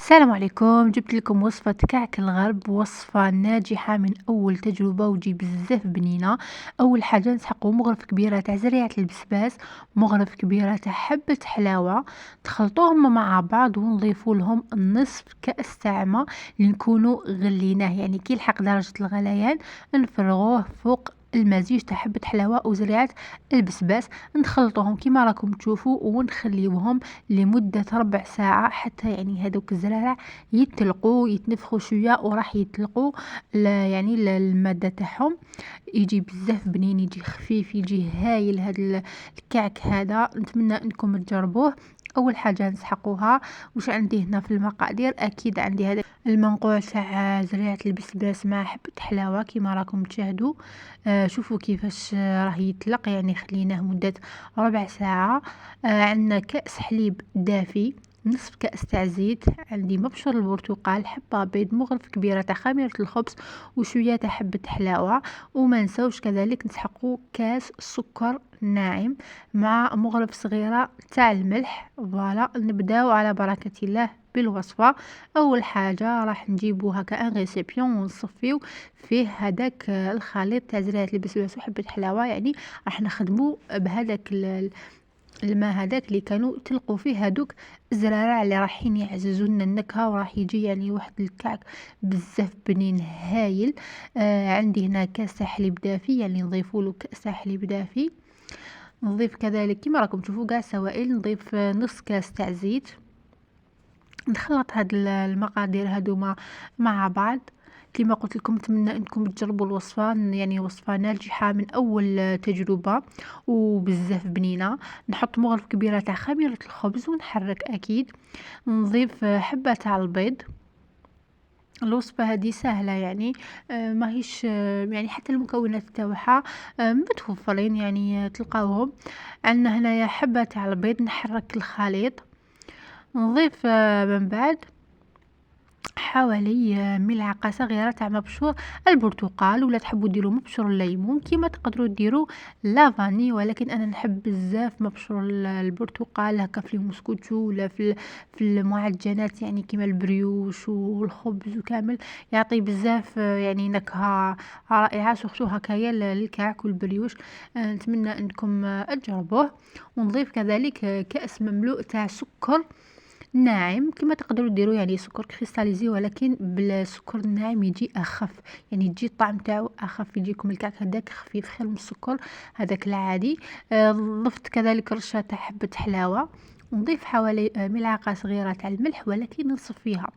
السلام عليكم، جبت لكم وصفة كعك الغرب، وصفة ناجحة من أول تجربة وتجي بزاف بنينة. أول حاجة نسحقو مغرف كبيرة تاع زريعة البسباس، مغرف كبيرة تاع حبة حلاوة، نخلطوهم مع بعض ونضيفو لهم نصف كأس تاع ما اللي نكونو غليناه، يعني كي يلحق درجة الغليان نفرغوه فوق المزيج تاع حبة حلاوة وزريعة البسباس، نخلطوهم كيما راكم تشوفوا ونخليوهم لمدة ربع ساعة حتى يعني هذوك الزرارع يتلقوا يتنفخوا شوية وراح يتلقوا يعني المادة تاعهم. يجي بزاف بنين، يجي خفيف، يجي هايل هذا الكعك هذا. نتمنى انكم تجربوه. اول حاجه نسحقوها. وش عندي هنا في المقادير؟ اكيد عندي هذا المنقوع تاع زريعه البسباس مع حبه حلاوه كيما راكم تشاهدوا. شوفوا كيفاش راه يطلق، يعني خليناه مده ربع ساعه. عندنا كأس حليب دافي، نصف كأس تاع زيت، عندي مبشر البرتقال، حبة بيض، مغرف كبيرة تاع خميرة الخبز وشوية تاع حبة حلاوة. وما نساوش كذلك نسحقوا كاس سكر ناعم مع مغرف صغيرة تاع الملح. فوالا نبداو على بركة الله بالوصفة. اول حاجة راح نجيبو هكا ان ريسيبيون ونصفيو فيه هذاك الخليط تاع زريعة البسباس وحبة حلاوة، يعني راح نخدمو بهذاك الماء هذاك اللي كانوا تلقوا فيه هذوك الزرارع اللي رايحين يعززوا لنا النكهه، وراح يجي يعني واحد الكعك بزاف بنين هايل. عندي هنا كاس تاع حليب دافي، يعني نضيفوا له كاس تاع حليب دافي. نضيف كذلك كما راكم تشوفوا كاع سوائل، نضيف نص كاس تاع زيت. نخلط هاد المقادير هادوما مع بعض. كما قلت لكم نتمنى انكم تجربوا الوصفه، يعني وصفه ناجحه من اول تجربه وبزاف بنينه. نحط مغرف كبيره تاع خميره الخبز ونحرك اكيد. نضيف حبه تاع البيض. الوصفة هذه سهلة يعني، ماهيش يعني حتى المكونات تاوعها متوفرين، يعني تلقاوهم. عندنا هنايا حبة تاع البيض، نحرك الخليط. نضيف من بعد حوالي ملعقة صغيرة تاع مبشور البرتقال، ولا تحبوا ديروا مبشور الليمون كيما تقدروا ديروا لافاني، ولكن انا نحب بزاف مبشور البرتقال هكا في المسكوتشو ولا في المعجنات، يعني كيما البريوش والخبز وكامل يعطي بزاف يعني نكهة رائعة، سورتو هكايا للكعك والبريوش. نتمنى انكم تجربوه. ونضيف كذلك كأس مملوء تاع سكر ناعم كما تقدروا ديروا، يعني سكر كريستاليزي ولكن بالسكر الناعم يجي اخف، يعني يجي الطعم تاعو اخف، يجيكم الكعك هذاك خفيف خير من السكر هذاك العادي. ضفت كذلك رشه تاع حبه حلاوه. نضيف حوالي ملعقه صغيره تاع الملح، ولكن نصفيها.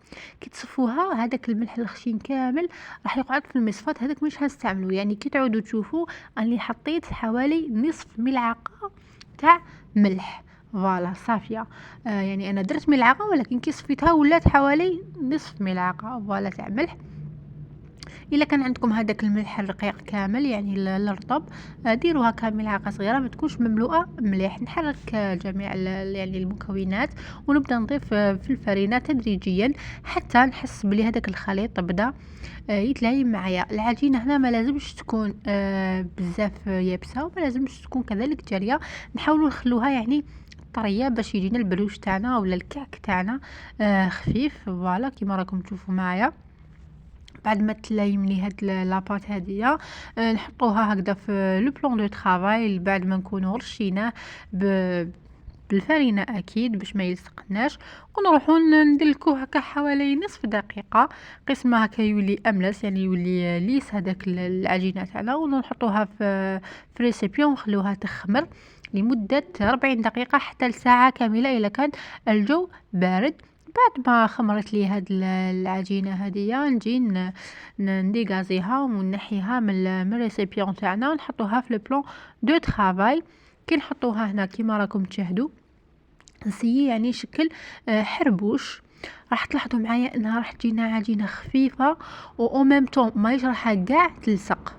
كي تصفوها هذاك الملح الخشين كامل راح يقعد في المصفات، هذاك مش هنستعملوه. يعني كي تعودوا تشوفوا اني حطيت حوالي نصف ملعقه تاع ملح. فوالا صافيه. يعني انا درت ملعقه، ولكن كي صفيتها ولات حوالي نصف ملعقه فوالا تاع ملح. الا كان عندكم هذاك الملح الرقيق كامل يعني الرطب، ديروا هكا ملعقه صغيره، ما تكونش مملوءه مليح. نحرك جميع يعني المكونات، ونبدا نضيف في الفرينه تدريجيا حتى نحس بلي هذاك الخليط بدا يتلايم معايا. العجينه هنا ما لازمش تكون بزاف يابسه، وما لازمش تكون كذلك جاريه. نحاولوا نخلوها يعني طريه باش يجينا البروش تاعنا ولا الكعك تاعنا خفيف. فوالا كيما راكم تشوفوا معايا. بعد ما تلايم لي هاد لاباط هادية، نحطوها هكذا في لو بلون دو طرافاي بعد ما نكونوا رشيناه بالفرينة اكيد باش ما يلصقناش. ونروحوا ندلكوه هكا حوالي نصف دقيقة، قسمه هكا يولي املس، يعني يولي ليس هذاك العجينة تاعنا. ونحطوها في ريسيبيون ونخلوها تخمر لمدة 40 دقيقة حتى لساعة كاملة إذا كان الجو بارد. بعد ما خمرت لي هاد العجينه هذه، نجي نديغازيها ونحيها من الريسيبيون تاعنا ونحطوها في لو بلون دو طرافاي. كي نحطوها هنا كيما راكم تشاهدوا نسيي يعني شكل حربوش. راح تلاحظوا معايا انها راح تجينا عجينه خفيفه و ميم طون ماهيش راح كاع تلصق.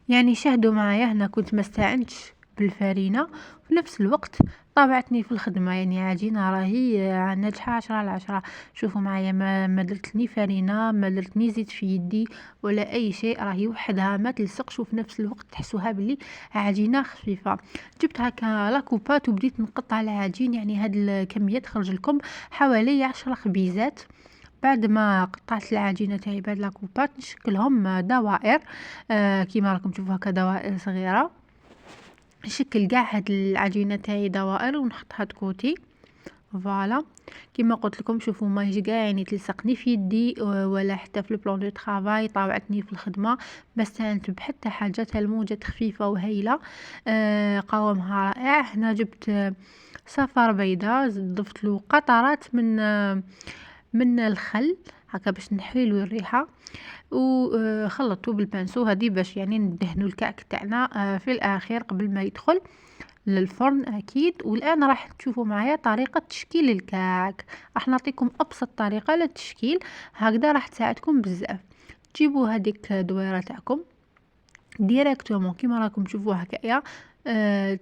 يعني شاهدوا معايا هنا كنت ما استعنتش بالفرينة. في نفس الوقت طابعتني في الخدمة، يعني عجينة راهي ناجحة 10/10. شوفوا معايا، ما درتني فرينة، ما درتني زيت في يدي ولا اي شيء، راهي وحدها ما تلصقش، وفي نفس الوقت تحسوها باللي عجينة خفيفة. جبت هكا لاكوبات وبديت نقطع العجين، يعني هاد الكمية تخرج لكم حوالي 10 خبيزات. بعد ما قطعت العجينه تاعي بهاد لاكوبات نشكلهم دوائر، كيما راكم تشوفوا هكا دوائر صغيره. نشكل كاع هاد العجينه تاعي دوائر ونحطها تكوتي. فوالا كيما قلت لكم، شوفوا ما يجي كاع يعني تلصقني في يدي ولا حتى في البلان دو طرافاي، طاوعتني في الخدمه. ما استعنت بحتى حاجه، الموجه خفيفه وهايله. قوامها رائع. هنا جبت صفار بيضاء، ضفت له قطرات من الخل هكا باش نحيلو الريحه، وخلطته بالبانسو هذه باش يعني ندهنوا الكعك تاعنا في الاخير قبل ما يدخل للفرن اكيد. والان راح تشوفوا معايا طريقه تشكيل الكعك. راح نعطيكم ابسط طريقه للتشكيل، هكذا راح تساعدكم بزاف. تجيبوا هذيك الدويره تاعكم ديريكتومون كيما راكم تشوفوا هكايا،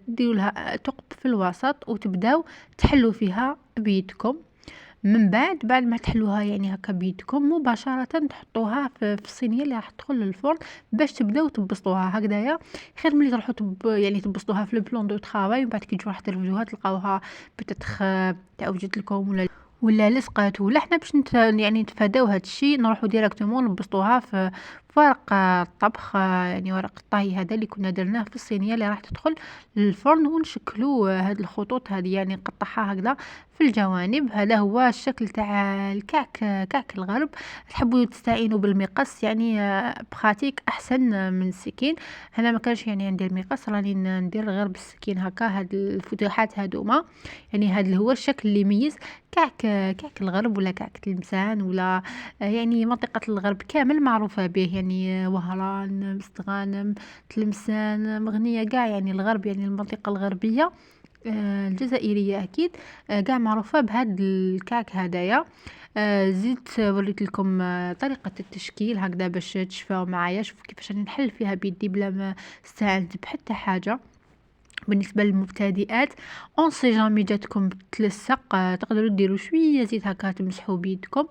ديروا لها ثقب في الوسط وتبداو تحلوا فيها بيدكم. من بعد ما تحلوها يعني هكا بيدكم مباشرة تحطوها في الصينية اللي راح تدخل للفرن باش تبداو تبسطوها هكذايا. خير ملي تروحوا يعني تبسطوها في البلون دو طرافاي، ومن بعد كي تجوا راح ترفدوها تلقاوها بتتخ تعوجت لكم ولا لصقات، ولا حنا باش يعني نتفاداو هذا الشيء نروحوا ديريكتومون نبسطوها في ورق الطبخ، يعني ورق الطهي هذا اللي كنا درناه في الصينيه اللي راح تدخل للفرن، ونشكلوا هذه الخطوط هذه، يعني نقطعها هكذا في الجوانب. هذا هو الشكل تاع الكعك، كعك الغرب. تحبوا تستعينوا بالمقص يعني بخاتيك احسن من السكين. انا ما كانش يعني عندي المقص، راني ندير غير بالسكين هكا. هاد الفتوحات هادوما يعني هذا هو الشكل اللي يميز كعك الغرب ولا كعك تلمسان ولا يعني منطقة الغرب كامل معروفة به، يعني وهران، مستغانم، تلمسان، مغنية كاع، يعني الغرب يعني المنطقة الغربية الجزائرية أكيد كاع معروفة بهاد الكعك هدايا. زيد وريت لكم طريقة التشكيل هكذا باش تشفاو معايا. شوفوا كيفاش راني نحل فيها بيدي بلا ما استعنت بحتى حاجة. بالنسبه للمبتدئات اون سي جامي جاتكم تلصق، تقدروا ديروا شويه زيت هكا تمسحوا بيدكم،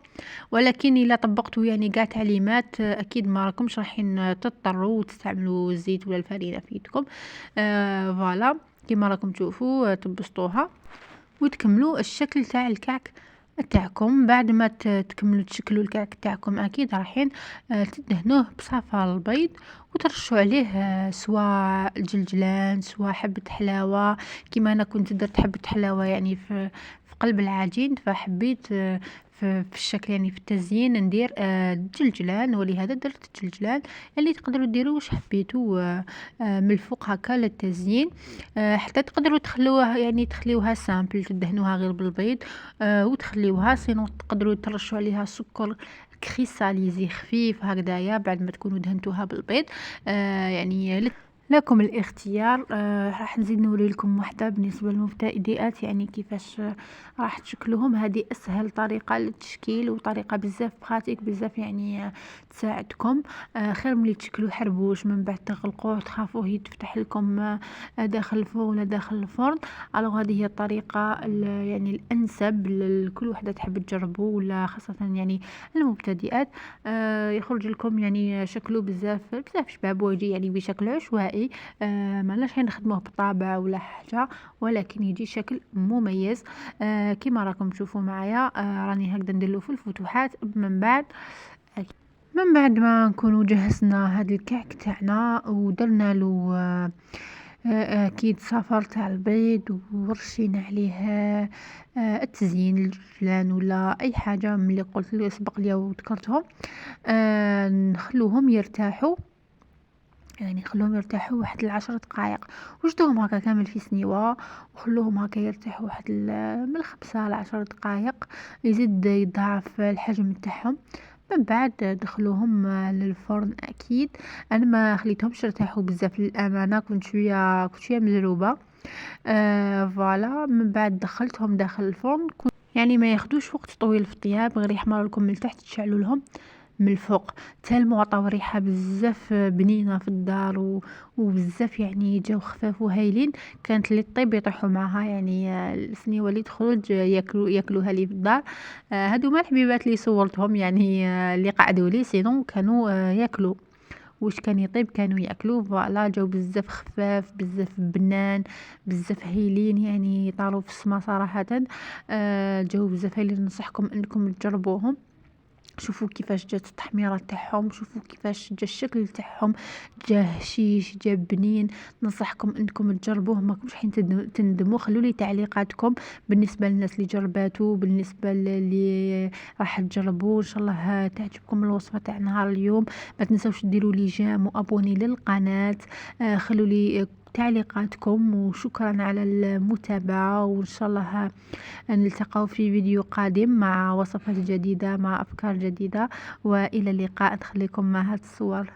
ولكن الا طبقتوا يعني كاع تعليمات اكيد ما راكمش رايحين تضطروا تستعملوا الزيت ولا الفرينه في يدكم. فوالا كيما راكم تشوفوا تبسطوها وتكملوا الشكل تاع الكعك تاعكم. بعد ما تكملوا تشكلوا الكعك تاعكم اكيد رايحين تدهنوه بصفار البيض وترشوا عليه سواء الجلجلان سواء حبة حلاوة. كيما انا كنت درت حبة حلاوة يعني في قلب العجين، فحبيت في الشكل يعني في التزيين ندير الجلجلان، ولهذا درت الجلجلان اللي تقدروا ديروا واش حبيتوا من الفوق هكا للتزيين. حتى تقدروا تخلوها يعني تخليوها سامبل تدهنوها غير بالبيض وتخليوها، سينو تقدروا ترشوا عليها سكر كريستاليزي خفيف هكذايا بعد ما تكونوا دهنتوها بالبيض. يعني لكم الاختيار. راح نزيد نوري لكم واحدة بالنسبة للمبتدئات يعني كيفاش راح تشكلوهم. هذه اسهل طريقة للتشكيل وطريقة بزاف براتيك بزاف يعني تساعدكم. خير ملي تشكلوا حربوش من بعد تغلقوه تخافوه يتفتح لكم داخل الفرن ولا داخل الفرن. الوغ هذه هي الطريقة يعني الانسب لكل وحدة تحب تجربه، ولا خاصة يعني المبتدئات. يخرج لكم يعني شكله بزاف شباب ويجي يعني بشكل عشوائي. معناش حين نخدموه بطابع ولا حاجه، ولكن يجي شكل مميز. كما راكم تشوفوا معايا راني هكذا نديرلو في الفتوحات. من بعد ما نكونوا جهزنا هذا الكعك تاعنا ودرنا له اكيد صفر تاع البيض ورشينا عليه التزيين الجلان ولا اي حاجه من اللي قلت لي سبق لي وذكرتهم. نخلوهم يرتاحوا، يعني خلوهم يرتاحوا واحد 10 دقائق، وجدوهم هكا كامل في سنيوه وخلوهم هكا يرتاحوا واحد من 5 ل10 دقائق، يزيد يضاعف الحجم تاعهم. من بعد دخلوهم للفرن اكيد. انا ما خليتهمش يرتاحوا بزاف للامانه، كنت شويه مزروبه. فوالا من بعد دخلتهم داخل الفرن، يعني ما ياخدوش وقت طويل في الطياب، غير يحمروا لكم من تحت تشعلوا لهم من الفوق. حتى المعطى ريحة بزاف بنينة في الدار وبزاف يعني جاو خفاف وهايلين. كانت اللي طيب يطيحوا معاها يعني السنيوه اللي تخرج ياكلوها لي في الدار. هادوما الحبيبات اللي صورتهم يعني اللي قعدوا لي سينو كانوا ياكلوا واش كان يطيب كانوا ياكلوه. فوالا جاو بزاف خفاف بزاف بنان بزاف هايلين يعني طاروا في السما صراحة. جاو بزاف هايلين. ننصحكم انكم تجربوهم. شوفوا كيفاش جات التحميرة تاعهم، شوفوا كيفاش جا الشكل تاعهم، جا هشيش جا بنين. ننصحكم انكم تجربوه ماكمش حين تندموا. خلوا لي تعليقاتكم بالنسبه للناس اللي جرباتو، بالنسبه اللي راح تجربوه. ان شاء الله تعجبكم الوصفه تاع نهار اليوم. ما تنسوش ديروا لي جيم وابوني للقناه. خلوا لي تعليقاتكم وشكرا على المتابعة. وإن شاء الله نلتقى في فيديو قادم مع وصفات جديدة مع أفكار جديدة. وإلى اللقاء. نخليكم مع هاد الصور.